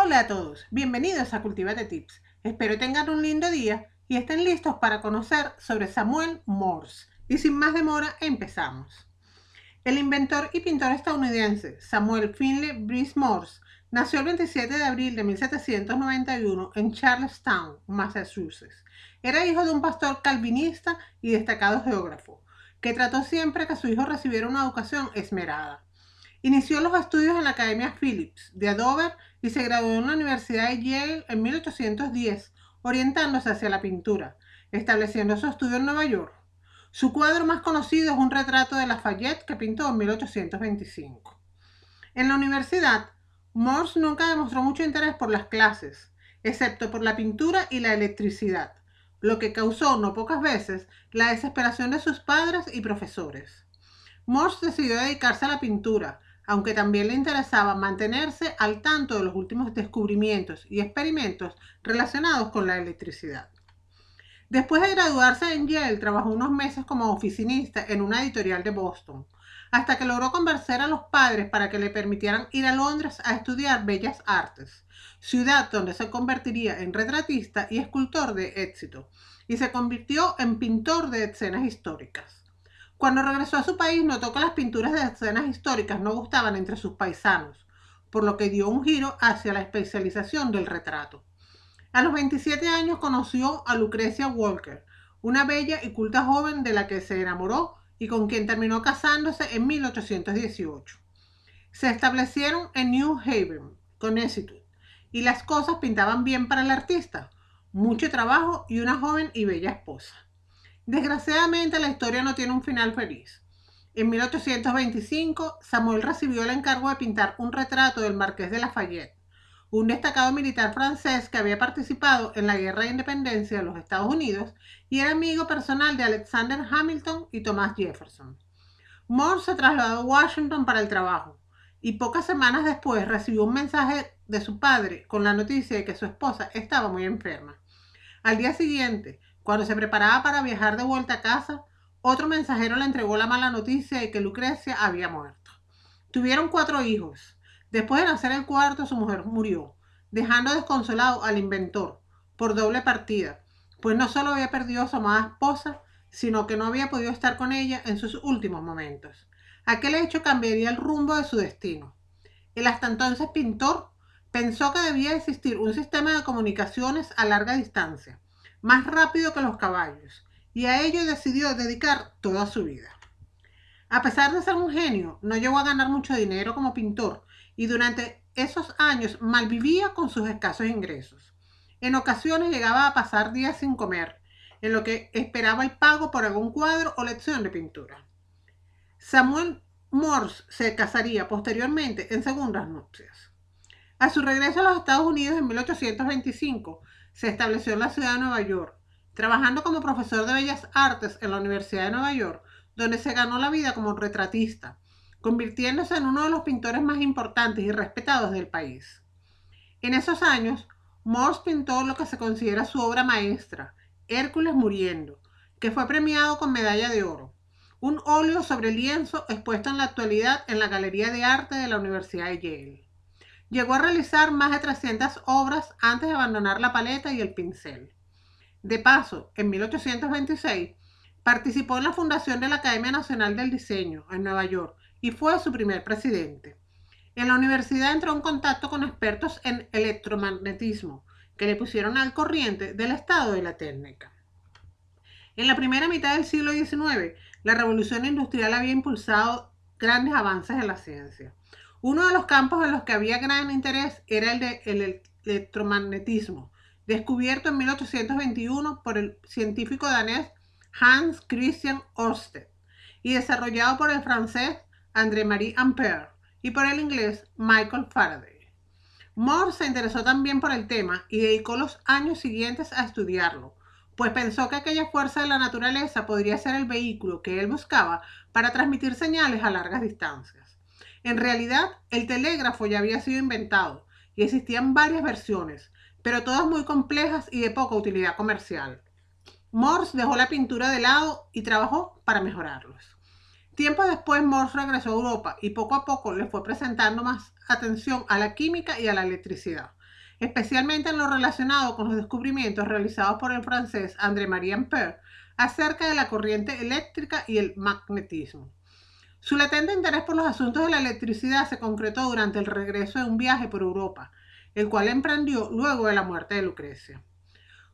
Hola a todos, bienvenidos a Cultivate Tips. Espero tengan un lindo día y estén listos para conocer sobre Samuel Morse. Y sin más demora, empezamos. El inventor y pintor estadounidense Samuel Finley Breese Morse nació el 27 de abril de 1791 en Charlestown, Massachusetts. Era hijo de un pastor calvinista y destacado geógrafo, que trató siempre que su hijo recibiera una educación esmerada. Inició los estudios en la Academia Phillips de Dover y se graduó en la Universidad de Yale en 1810, orientándose hacia la pintura, estableciendo su estudio en Nueva York. Su cuadro más conocido es un retrato de Lafayette que pintó en 1825. En la universidad, Morse nunca demostró mucho interés por las clases, excepto por la pintura y la electricidad, lo que causó no pocas veces la desesperación de sus padres y profesores. Morse decidió dedicarse a la pintura, aunque también le interesaba mantenerse al tanto de los últimos descubrimientos y experimentos relacionados con la electricidad. Después de graduarse en Yale, trabajó unos meses como oficinista en una editorial de Boston, hasta que logró convencer a los padres para que le permitieran ir a Londres a estudiar Bellas Artes, ciudad donde se convertiría en retratista y escultor de éxito, y se convirtió en pintor de escenas históricas. Cuando regresó a su país, notó que las pinturas de escenas históricas no gustaban entre sus paisanos, por lo que dio un giro hacia la especialización del retrato. A los 27 años conoció a Lucrecia Walker, una bella y culta joven de la que se enamoró y con quien terminó casándose en 1818. Se establecieron en New Haven, Connecticut, y las cosas pintaban bien para el artista, mucho trabajo y una joven y bella esposa. Desgraciadamente, la historia no tiene un final feliz. En 1825, Samuel recibió el encargo de pintar un retrato del Marqués de Lafayette, un destacado militar francés que había participado en la Guerra de Independencia de los Estados Unidos y era amigo personal de Alexander Hamilton y Thomas Jefferson. Morse se trasladó a Washington para el trabajo y pocas semanas después recibió un mensaje de su padre con la noticia de que su esposa estaba muy enferma. Al día siguiente, cuando se preparaba para viajar de vuelta a casa, otro mensajero le entregó la mala noticia de que Lucrecia había muerto. Tuvieron 4 hijos. Después de nacer el cuarto, su mujer murió, dejando desconsolado al inventor, por doble partida, pues no solo había perdido a su amada esposa, sino que no había podido estar con ella en sus últimos momentos. Aquel hecho cambiaría el rumbo de su destino. El hasta entonces pintor pensó que debía existir un sistema de comunicaciones a larga distancia, más rápido que los caballos, y a ello decidió dedicar toda su vida. A pesar de ser un genio, no llegó a ganar mucho dinero como pintor y durante esos años malvivía con sus escasos ingresos. En ocasiones llegaba a pasar días sin comer, en lo que esperaba el pago por algún cuadro o lección de pintura. Samuel Morse se casaría posteriormente en segundas nupcias. A su regreso a los Estados Unidos en 1825, se estableció en la ciudad de Nueva York, trabajando como profesor de Bellas Artes en la Universidad de Nueva York, donde se ganó la vida como retratista, convirtiéndose en uno de los pintores más importantes y respetados del país. En esos años, Morse pintó lo que se considera su obra maestra, Hércules muriendo, que fue premiado con medalla de oro, un óleo sobre lienzo expuesto en la actualidad en la Galería de Arte de la Universidad de Yale. Llegó a realizar más de 300 obras antes de abandonar la paleta y el pincel. De paso, en 1826, participó en la fundación de la Academia Nacional del Diseño en Nueva York y fue su primer presidente. En la universidad entró en contacto con expertos en electromagnetismo que le pusieron al corriente del estado de la técnica. En la primera mitad del siglo XIX, la revolución industrial había impulsado grandes avances en la ciencia. Uno de los campos en los que había gran interés era el del electromagnetismo, descubierto en 1821 por el científico danés Hans Christian Ørsted y desarrollado por el francés André-Marie Ampère y por el inglés Michael Faraday. Morse se interesó también por el tema y dedicó los años siguientes a estudiarlo, pues pensó que aquella fuerza de la naturaleza podría ser el vehículo que él buscaba para transmitir señales a largas distancias. En realidad, el telégrafo ya había sido inventado y existían varias versiones, pero todas muy complejas y de poca utilidad comercial. Morse dejó la pintura de lado y trabajó para mejorarlos. Tiempo después, Morse regresó a Europa y poco a poco le fue presentando más atención a la química y a la electricidad. especialmente en lo relacionado con los descubrimientos realizados por el francés André-Marie Ampère acerca de la corriente eléctrica y el magnetismo. Su latente interés por los asuntos de la electricidad se concretó durante el regreso de un viaje por Europa, el cual emprendió luego de la muerte de Lucrecia.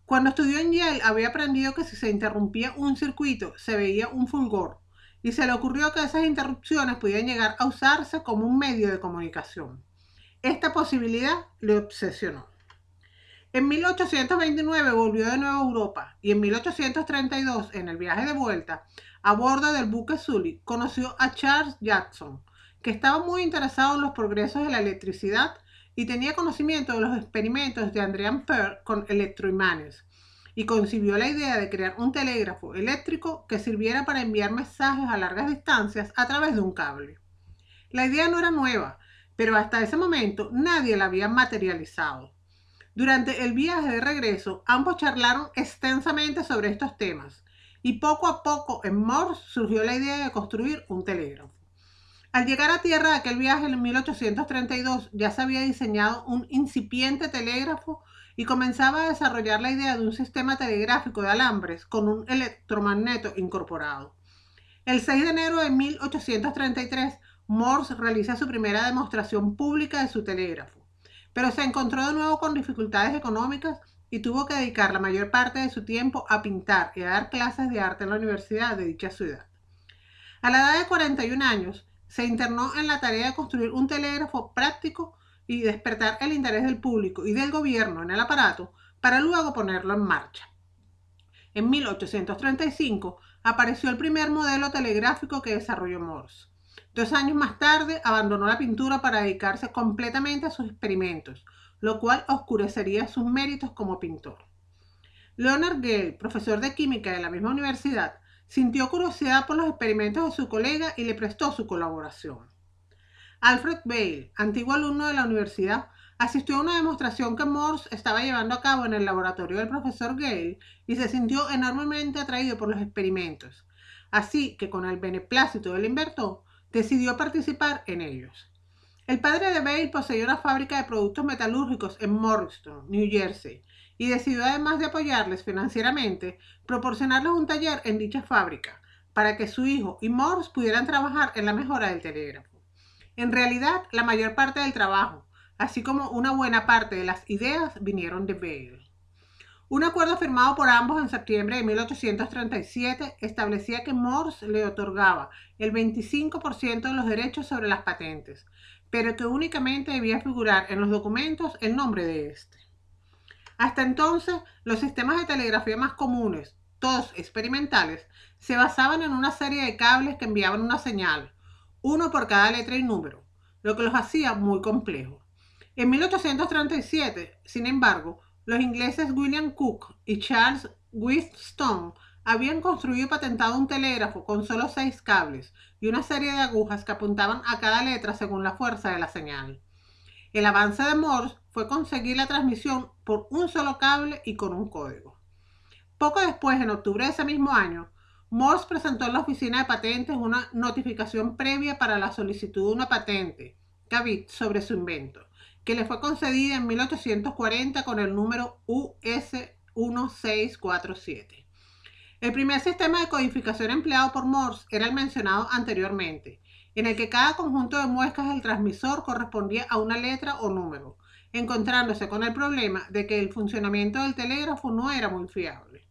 Cuando estudió en Yale había aprendido que si se interrumpía un circuito se veía un fulgor, y se le ocurrió que esas interrupciones podían llegar a usarse como un medio de comunicación. Esta posibilidad le obsesionó. En 1829 volvió de nuevo a Europa y en 1832, en el viaje de vuelta, a bordo del buque Sully, conoció a Charles Jackson, que estaba muy interesado en los progresos de la electricidad y tenía conocimiento de los experimentos de André Ampère con electroimanes, y concibió la idea de crear un telégrafo eléctrico que sirviera para enviar mensajes a largas distancias a través de un cable. La idea no era nueva, pero hasta ese momento nadie la había materializado. Durante el viaje de regreso, ambos charlaron extensamente sobre estos temas y poco a poco en Morse surgió la idea de construir un telégrafo. Al llegar a tierra de aquel viaje en 1832 ya se había diseñado un incipiente telégrafo y comenzaba a desarrollar la idea de un sistema telegráfico de alambres con un electromagneto incorporado. El 6 de enero de 1833, Morse realiza su primera demostración pública de su telégrafo, pero se encontró de nuevo con dificultades económicas y tuvo que dedicar la mayor parte de su tiempo a pintar y a dar clases de arte en la universidad de dicha ciudad. A la edad de 41 años, se internó en la tarea de construir un telégrafo práctico y despertar el interés del público y del gobierno en el aparato para luego ponerlo en marcha. En 1835 apareció el primer modelo telegráfico que desarrolló Morse. 2 años más tarde abandonó la pintura para dedicarse completamente a sus experimentos, lo cual oscurecería sus méritos como pintor. Leonard Gale, profesor de química de la misma universidad, sintió curiosidad por los experimentos de su colega y le prestó su colaboración. Alfred Vail, antiguo alumno de la universidad, asistió a una demostración que Morse estaba llevando a cabo en el laboratorio del profesor Gale y se sintió enormemente atraído por los experimentos, así que con el beneplácito del inventor decidió participar en ellos. El padre de Vail poseía una fábrica de productos metalúrgicos en Morristown, New Jersey, y decidió, además de apoyarles financieramente, proporcionarles un taller en dicha fábrica para que su hijo y Morse pudieran trabajar en la mejora del telégrafo. En realidad, la mayor parte del trabajo, así como una buena parte de las ideas, vinieron de Vail. Un acuerdo firmado por ambos en septiembre de 1837 establecía que Morse le otorgaba el 25% de los derechos sobre las patentes, pero que únicamente debía figurar en los documentos el nombre de este. Hasta entonces, los sistemas de telegrafía más comunes, todos experimentales, se basaban en una serie de cables que enviaban una señal, uno por cada letra y número, lo que los hacía muy complejos. En 1837, sin embargo, los ingleses William Cooke y Charles Wheatstone habían construido y patentado un telégrafo con solo 6 cables y una serie de agujas que apuntaban a cada letra según la fuerza de la señal. El avance de Morse fue conseguir la transmisión por un solo cable y con un código. Poco después, en octubre de ese mismo año, Morse presentó en la oficina de patentes una notificación previa para la solicitud de una patente, CAVIT, sobre su invento, que le fue concedida en 1840 con el número US1647. El primer sistema de codificación empleado por Morse era el mencionado anteriormente, en el que cada conjunto de muescas del transmisor correspondía a una letra o número, encontrándose con el problema de que el funcionamiento del telégrafo no era muy fiable.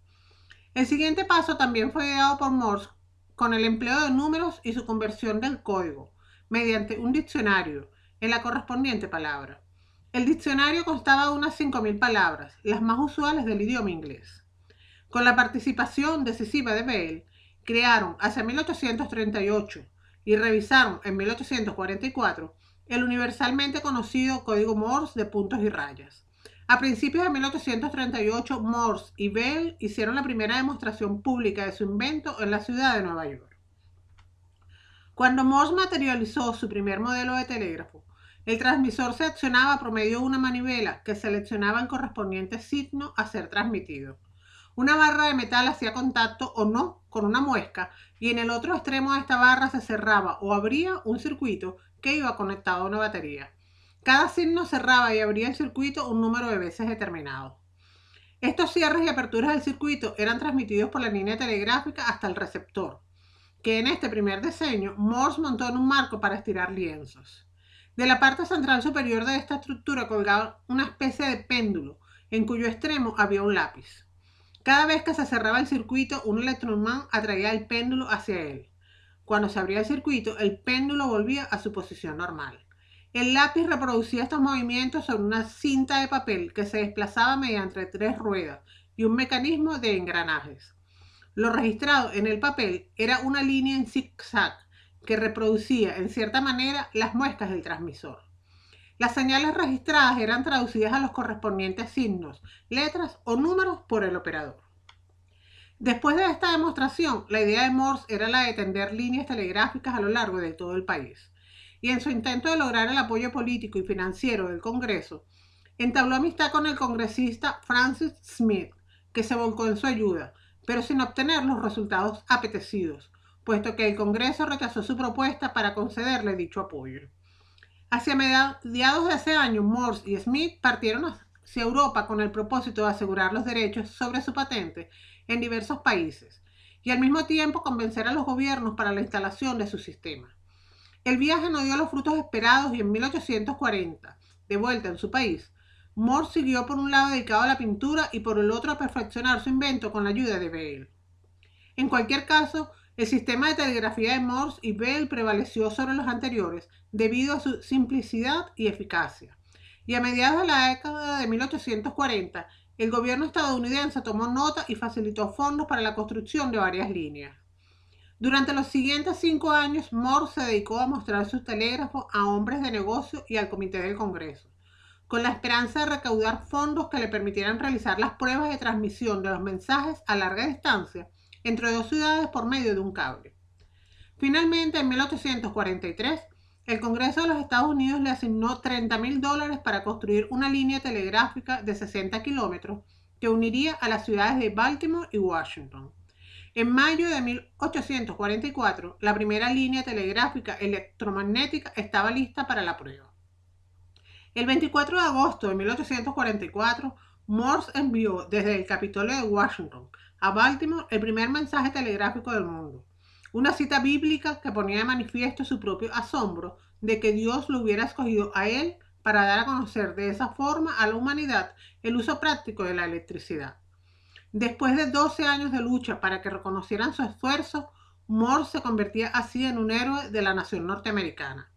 El siguiente paso también fue dado por Morse con el empleo de números y su conversión del código, mediante un diccionario, en la correspondiente palabra. El diccionario constaba de unas 5.000 palabras, las más usuales del idioma inglés. Con la participación decisiva de Vail, crearon hacia 1838 y revisaron en 1844 el universalmente conocido código Morse de puntos y rayas. A principios de 1838, Morse y Vail hicieron la primera demostración pública de su invento en la ciudad de Nueva York. Cuando Morse materializó su primer modelo de telégrafo, el transmisor se accionaba por medio de una manivela que seleccionaba el correspondiente signo a ser transmitido. Una barra de metal hacía contacto o no con una muesca y en el otro extremo de esta barra se cerraba o abría un circuito que iba conectado a una batería. Cada signo cerraba y abría el circuito un número de veces determinado. Estos cierres y aperturas del circuito eran transmitidos por la línea telegráfica hasta el receptor, que en este primer diseño Morse montó en un marco para estirar lienzos. De la parte central superior de esta estructura colgaba una especie de péndulo, en cuyo extremo había un lápiz. Cada vez que se cerraba el circuito, un electroimán atraía el péndulo hacia él. Cuando se abría el circuito, el péndulo volvía a su posición normal. El lápiz reproducía estos movimientos sobre una cinta de papel que se desplazaba mediante 3 ruedas y un mecanismo de engranajes. Lo registrado en el papel era una línea en zigzag que reproducía, en cierta manera, las muescas del transmisor. Las señales registradas eran traducidas a los correspondientes signos, letras o números por el operador. Después de esta demostración, la idea de Morse era la de tender líneas telegráficas a lo largo de todo el país. Y en su intento de lograr el apoyo político y financiero del Congreso, entabló amistad con el congresista Francis Smith, que se volcó en su ayuda, pero sin obtener los resultados apetecidos, puesto que el Congreso rechazó su propuesta para concederle dicho apoyo. Hacia mediados de ese año, Morse y Smith partieron hacia Europa con el propósito de asegurar los derechos sobre su patente en diversos países y al mismo tiempo convencer a los gobiernos para la instalación de su sistema. El viaje no dio los frutos esperados y en 1840, de vuelta en su país, Morse siguió por un lado dedicado a la pintura y por el otro a perfeccionar su invento con la ayuda de Bell. En cualquier caso, el sistema de telegrafía de Morse y Bell prevaleció sobre los anteriores debido a su simplicidad y eficacia. Y a mediados de la década de 1840, el gobierno estadounidense tomó nota y facilitó fondos para la construcción de varias líneas. Durante los siguientes 5 años, Morse se dedicó a mostrar sus telégrafos a hombres de negocio y al comité del Congreso, con la esperanza de recaudar fondos que le permitieran realizar las pruebas de transmisión de los mensajes a larga distancia entre 2 ciudades por medio de un cable. Finalmente, en 1843, el Congreso de los Estados Unidos le asignó $30,000 para construir una línea telegráfica de 60 kilómetros que uniría a las ciudades de Baltimore y Washington. En mayo de 1844, la primera línea telegráfica electromagnética estaba lista para la prueba. El 24 de agosto de 1844, Morse envió desde el Capitolio de Washington a Baltimore el primer mensaje telegráfico del mundo, una cita bíblica que ponía de manifiesto su propio asombro de que Dios lo hubiera escogido a él para dar a conocer de esa forma a la humanidad el uso práctico de la electricidad. Después de 12 años de lucha para que reconocieran su esfuerzo, Morse se convertía así en un héroe de la nación norteamericana.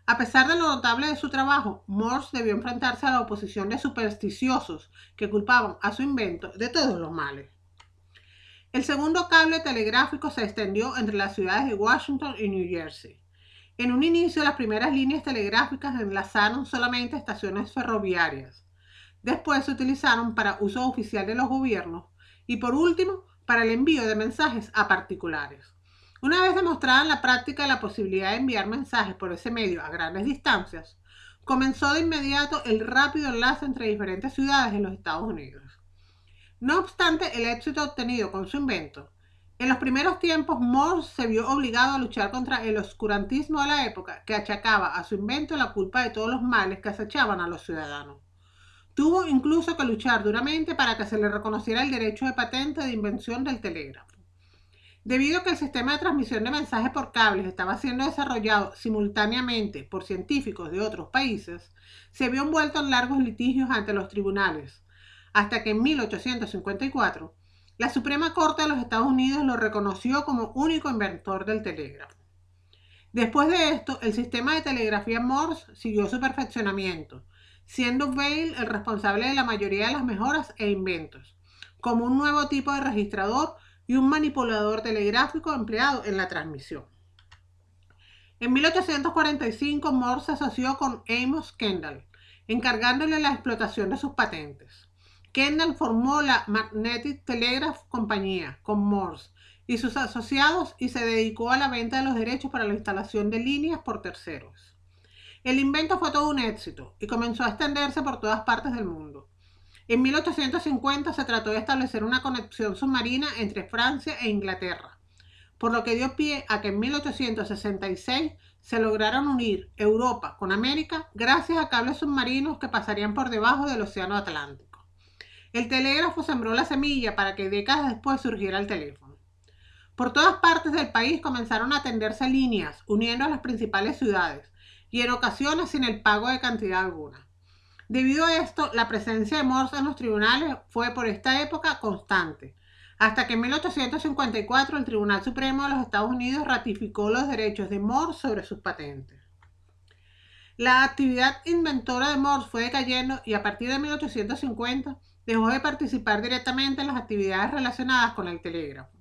A pesar de lo notable de su trabajo, Morse debió enfrentarse a la oposición de supersticiosos que culpaban a su invento de todos los males. El segundo cable telegráfico se extendió entre las ciudades de Washington y New Jersey. En un inicio, las primeras líneas telegráficas enlazaron solamente estaciones ferroviarias. Después se utilizaron para uso oficial de los gobiernos y por último, para el envío de mensajes a particulares. Una vez demostrada en la práctica la posibilidad de enviar mensajes por ese medio a grandes distancias, comenzó de inmediato el rápido enlace entre diferentes ciudades de los Estados Unidos. No obstante el éxito obtenido con su invento, en los primeros tiempos Morse se vio obligado a luchar contra el oscurantismo de la época que achacaba a su invento la culpa de todos los males que acechaban a los ciudadanos. Tuvo incluso que luchar duramente para que se le reconociera el derecho de patente de invención del telégrafo. Debido a que el sistema de transmisión de mensajes por cables estaba siendo desarrollado simultáneamente por científicos de otros países, se vio envuelto en largos litigios ante los tribunales, hasta que en 1854 la Suprema Corte de los Estados Unidos lo reconoció como único inventor del telégrafo. Después de esto, el sistema de telegrafía Morse siguió su perfeccionamiento, siendo Bell el responsable de la mayoría de las mejoras e inventos, como un nuevo tipo de registrador y un manipulador telegráfico empleado en la transmisión. En 1845, Morse se asoció con Amos Kendall, encargándole la explotación de sus patentes. Kendall formó la Magnetic Telegraph Company con Morse y sus asociados y se dedicó a la venta de los derechos para la instalación de líneas por terceros. El invento fue todo un éxito y comenzó a extenderse por todas partes del mundo. En 1850 se trató de establecer una conexión submarina entre Francia e Inglaterra, por lo que dio pie a que en 1866 se lograron unir Europa con América gracias a cables submarinos que pasarían por debajo del Océano Atlántico. El telégrafo sembró la semilla para que décadas después surgiera el teléfono. Por todas partes del país comenzaron a tenderse líneas uniendo a las principales ciudades y en ocasiones sin el pago de cantidad alguna. Debido a esto, la presencia de Morse en los tribunales fue por esta época constante, hasta que en 1854 el Tribunal Supremo de los Estados Unidos ratificó los derechos de Morse sobre sus patentes. La actividad inventora de Morse fue decayendo y a partir de 1850 dejó de participar directamente en las actividades relacionadas con el telégrafo.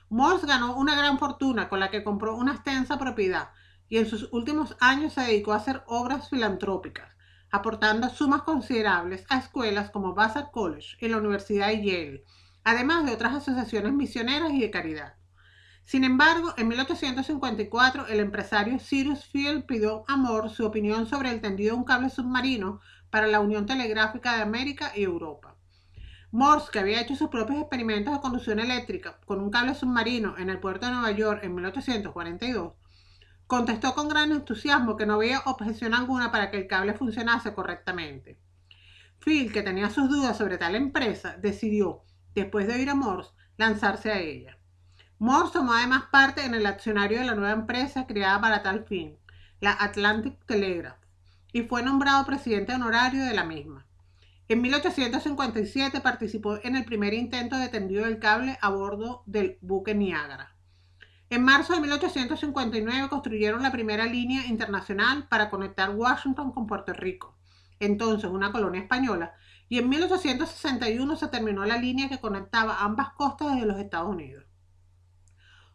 Morse ganó una gran fortuna con la que compró una extensa propiedad y en sus últimos años se dedicó a hacer obras filantrópicas, aportando sumas considerables a escuelas como Vassar College y la Universidad de Yale, además de otras asociaciones misioneras y de caridad. Sin embargo, en 1854 el empresario Cyrus Field pidió a Morse su opinión sobre el tendido de un cable submarino para la Unión Telegráfica de América y Europa. Morse, que había hecho sus propios experimentos de conducción eléctrica con un cable submarino en el puerto de Nueva York en 1842, contestó con gran entusiasmo que no había objeción alguna para que el cable funcionase correctamente. Field, que tenía sus dudas sobre tal empresa, decidió, después de oír a Morse, lanzarse a ella. Morse tomó además parte en el accionario de la nueva empresa creada para tal fin, la Atlantic Telegraph, y fue nombrado presidente honorario de la misma. En 1857 participó en el primer intento de tendido del cable a bordo del buque Niágara. En marzo de 1859 construyeron la primera línea internacional para conectar Washington con Puerto Rico, entonces una colonia española, y en 1861 se terminó la línea que conectaba ambas costas desde los Estados Unidos.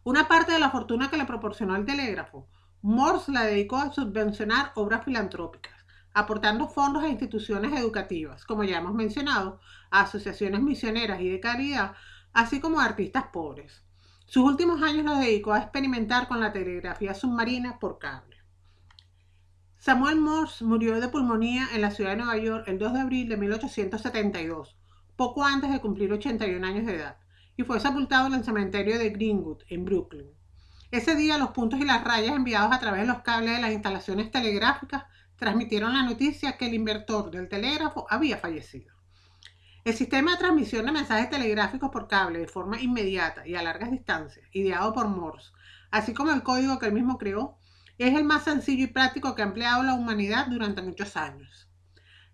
Una parte de la fortuna que le proporcionó el telégrafo, Morse la dedicó a subvencionar obras filantrópicas, aportando fondos a instituciones educativas, como ya hemos mencionado, a asociaciones misioneras y de caridad, así como a artistas pobres. Sus últimos años los dedicó a experimentar con la telegrafía submarina por cable. Samuel Morse murió de pulmonía en la ciudad de Nueva York el 2 de abril de 1872, poco antes de cumplir 81 años de edad, y fue sepultado en el cementerio de Greenwood, en Brooklyn. Ese día los puntos y las rayas enviados a través de los cables de las instalaciones telegráficas transmitieron la noticia que el inventor del telégrafo había fallecido. El sistema de transmisión de mensajes telegráficos por cable de forma inmediata y a largas distancias, ideado por Morse, así como el código que él mismo creó, es el más sencillo y práctico que ha empleado la humanidad durante muchos años.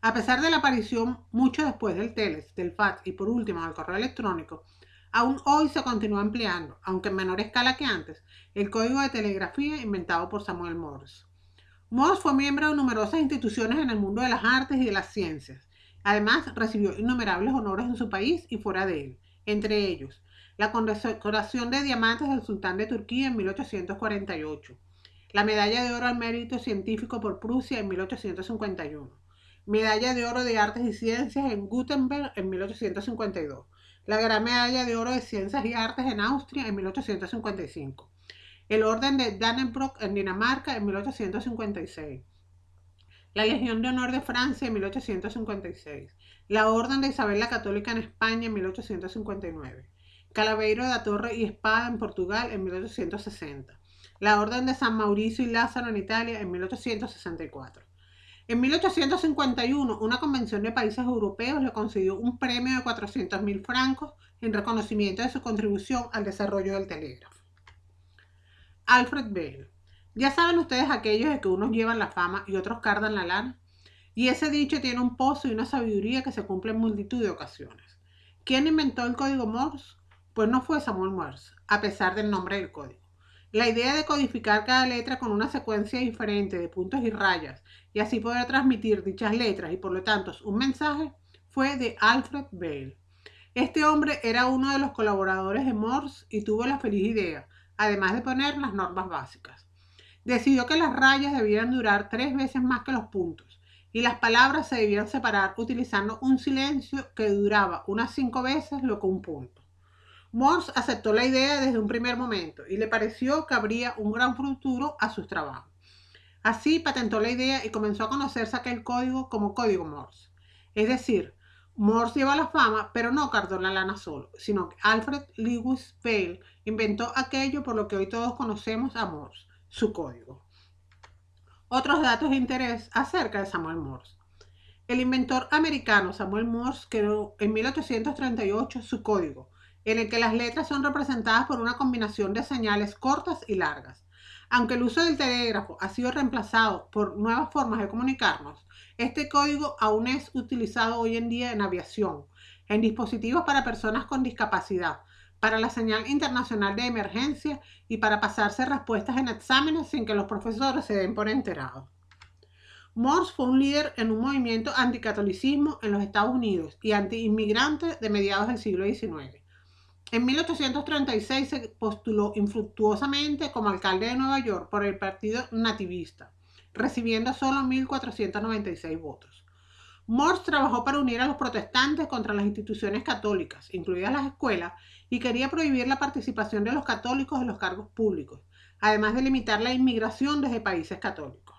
A pesar de la aparición mucho después del telex, del fax y por último del correo electrónico, aún hoy se continúa empleando, aunque en menor escala que antes, el código de telegrafía inventado por Samuel Morse. Morse fue miembro de numerosas instituciones en el mundo de las artes y de las ciencias. Además, recibió innumerables honores en su país y fuera de él, entre ellos la condecoración de diamantes del sultán de Turquía en 1848, la medalla de oro al mérito científico por Prusia en 1851, medalla de oro de artes y ciencias en Gutenberg en 1852, la gran medalla de oro de ciencias y artes en Austria en 1855, el orden de Dannebrog en Dinamarca en 1856, la Legión de Honor de Francia en 1856, la Orden de Isabel la Católica en España en 1859, Calaveiro da Torre y Espada en Portugal en 1860, la Orden de San Mauricio y Lázaro en Italia en 1864. En 1851, una convención de países europeos le concedió un premio de 400.000 francos en reconocimiento de su contribución al desarrollo del telégrafo. Alfred Bell. Ya saben ustedes aquellos de que unos llevan la fama y otros cardan la lana. Y ese dicho tiene un pozo y una sabiduría que se cumple en multitud de ocasiones. ¿Quién inventó el código Morse? Pues no fue Samuel Morse, a pesar del nombre del código. La idea de codificar cada letra con una secuencia diferente de puntos y rayas y así poder transmitir dichas letras y por lo tanto un mensaje fue de Alfred Bell. Este hombre era uno de los colaboradores de Morse y tuvo la feliz idea, además de poner las normas básicas. Decidió que las rayas debían durar 3 veces más que los puntos y las palabras se debían separar utilizando un silencio que duraba unas 5 veces lo que un punto. Morse aceptó la idea desde un primer momento y le pareció que habría un gran futuro a sus trabajos. Así patentó la idea y comenzó a conocerse aquel código como código Morse. Es decir, Morse lleva la fama, pero no cardó la lana solo, sino que Alfred Lewis Bell inventó aquello por lo que hoy todos conocemos a Morse, su código. Otros datos de interés acerca de Samuel Morse. El inventor americano Samuel Morse creó en 1838 su código, en el que las letras son representadas por una combinación de señales cortas y largas. Aunque el uso del telégrafo ha sido reemplazado por nuevas formas de comunicarnos, este código aún es utilizado hoy en día en aviación, en dispositivos para personas con discapacidad, para la señal internacional de emergencia y para pasarse respuestas en exámenes sin que los profesores se den por enterados. Morse fue un líder en un movimiento anticatolicismo en los Estados Unidos y anti-inmigrante de mediados del siglo XIX. En 1836 se postuló infructuosamente como alcalde de Nueva York por el Partido Nativista, recibiendo solo 1.496 votos. Morse trabajó para unir a los protestantes contra las instituciones católicas, incluidas las escuelas, y quería prohibir la participación de los católicos en los cargos públicos, además de limitar la inmigración desde países católicos.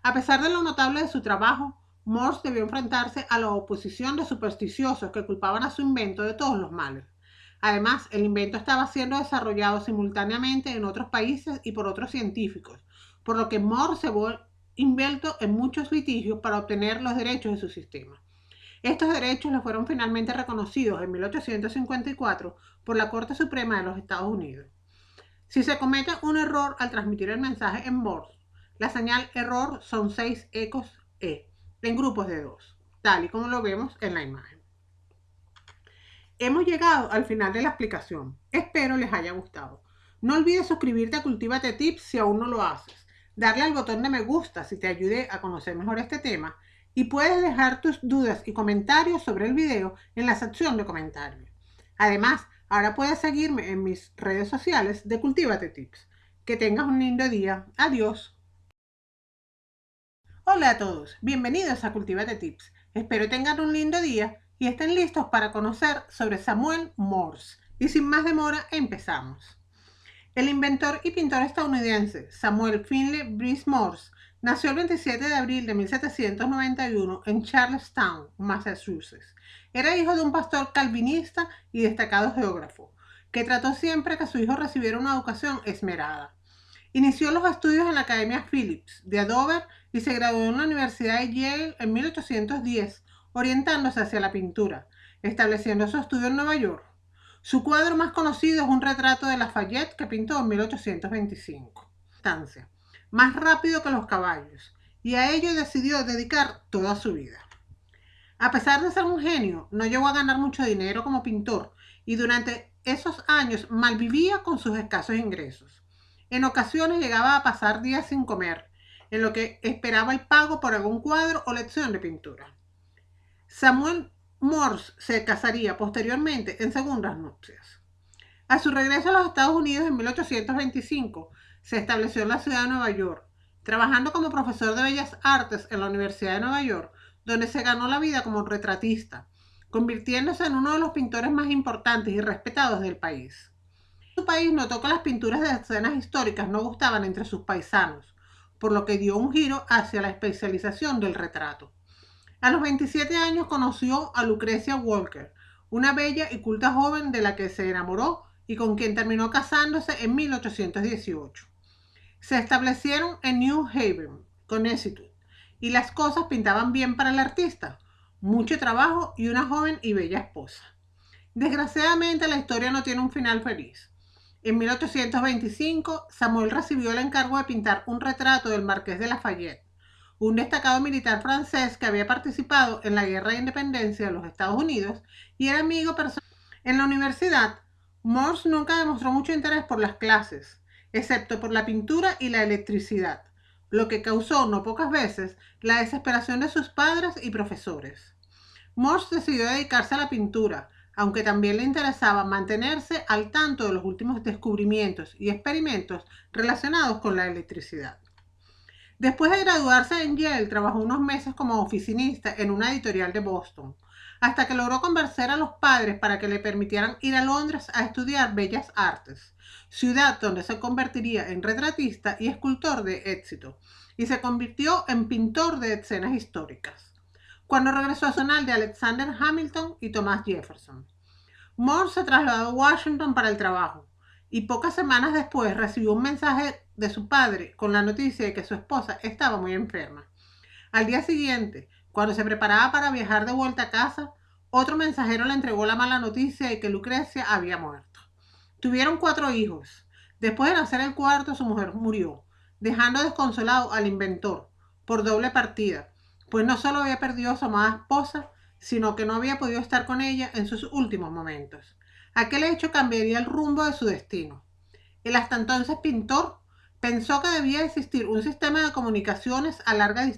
A pesar de lo notable de su trabajo, Morse debió enfrentarse a la oposición de supersticiosos que culpaban a su invento de todos los males. Además, el invento estaba siendo desarrollado simultáneamente en otros países y por otros científicos, por lo que Morse se vio envuelto en muchos litigios para obtener los derechos de su sistema. Estos derechos le fueron finalmente reconocidos en 1854 por la Corte Suprema de los Estados Unidos. Si se comete un error al transmitir el mensaje en Morse, la señal error son 6 ecos E, en grupos de 2, tal y como lo vemos en la imagen. Hemos llegado al final de la explicación. Espero les haya gustado. No olvides suscribirte a Cultívate Tips si aún no lo haces. Darle al botón de me gusta si te ayude a conocer mejor este tema. Y puedes dejar tus dudas y comentarios sobre el video en la sección de comentarios. Además, ahora puedes seguirme en mis redes sociales de Cultívate Tips. Que tengas un lindo día. Adiós. Hola a todos, bienvenidos a Cultívate Tips. Espero tengan un lindo día y estén listos para conocer sobre Samuel Morse. Y sin más demora, empezamos. El inventor y pintor estadounidense Samuel Finley Breese Morse nació el 27 de abril de 1791 en Charlestown, Massachusetts. Era hijo de un pastor calvinista y destacado geógrafo, que trató siempre que su hijo recibiera una educación esmerada. Inició los estudios en la Academia Phillips de Dover y se graduó en la Universidad de Yale en 1810, orientándose hacia la pintura, estableciendo su estudio en Nueva York. Su cuadro más conocido es un retrato de Lafayette que pintó en 1825. Más rápido que los caballos, y a ello decidió dedicar toda su vida. A pesar de ser un genio, no llegó a ganar mucho dinero como pintor y durante esos años malvivía con sus escasos ingresos. En ocasiones llegaba a pasar días sin comer, en lo que esperaba el pago por algún cuadro o lección de pintura. Samuel Morse se casaría posteriormente en segundas nupcias. A su regreso a los Estados Unidos en 1825, se estableció en la ciudad de Nueva York, trabajando como profesor de Bellas Artes en la Universidad de Nueva York, donde se ganó la vida como retratista, convirtiéndose en uno de los pintores más importantes y respetados del país. En su país notó que las pinturas de escenas históricas no gustaban entre sus paisanos, por lo que dio un giro hacia la especialización del retrato. A los 27 años conoció a Lucrecia Walker, una bella y culta joven de la que se enamoró y con quien terminó casándose en 1818. Se establecieron en New Haven, Connecticut, y las cosas pintaban bien para el artista, mucho trabajo y una joven y bella esposa. Desgraciadamente la historia no tiene un final feliz. En 1825, Samuel recibió el encargo de pintar un retrato del Marqués de Lafayette, un destacado militar francés que había participado en la Guerra de Independencia de los Estados Unidos y era amigo personal. En la universidad, Morse nunca demostró mucho interés por las clases, excepto por la pintura y la electricidad, lo que causó no pocas veces la desesperación de sus padres y profesores. Morse decidió dedicarse a la pintura, aunque también le interesaba mantenerse al tanto de los últimos descubrimientos y experimentos relacionados con la electricidad. Después de graduarse en Yale, trabajó unos meses como oficinista en una editorial de Boston, hasta que logró convencer a los padres para que le permitieran ir a Londres a estudiar Bellas Artes, ciudad donde se convertiría en retratista y escultor de éxito, y se convirtió en pintor de escenas históricas. Cuando regresó a sonar de Alexander Hamilton y Thomas Jefferson, Morse se trasladó a Washington para el trabajo, y pocas semanas después recibió un mensaje de su padre con la noticia de que su esposa estaba muy enferma. Al día siguiente, cuando se preparaba para viajar de vuelta a casa, otro mensajero le entregó la mala noticia de que Lucrecia había muerto. Tuvieron 4 hijos. Después de nacer el cuarto, su mujer murió, dejando desconsolado al inventor, por doble partida, pues no solo había perdido a su amada esposa, sino que no había podido estar con ella en sus últimos momentos. Aquel hecho cambiaría el rumbo de su destino. El hasta entonces pintor pensó que debía existir un sistema de comunicaciones a larga distancia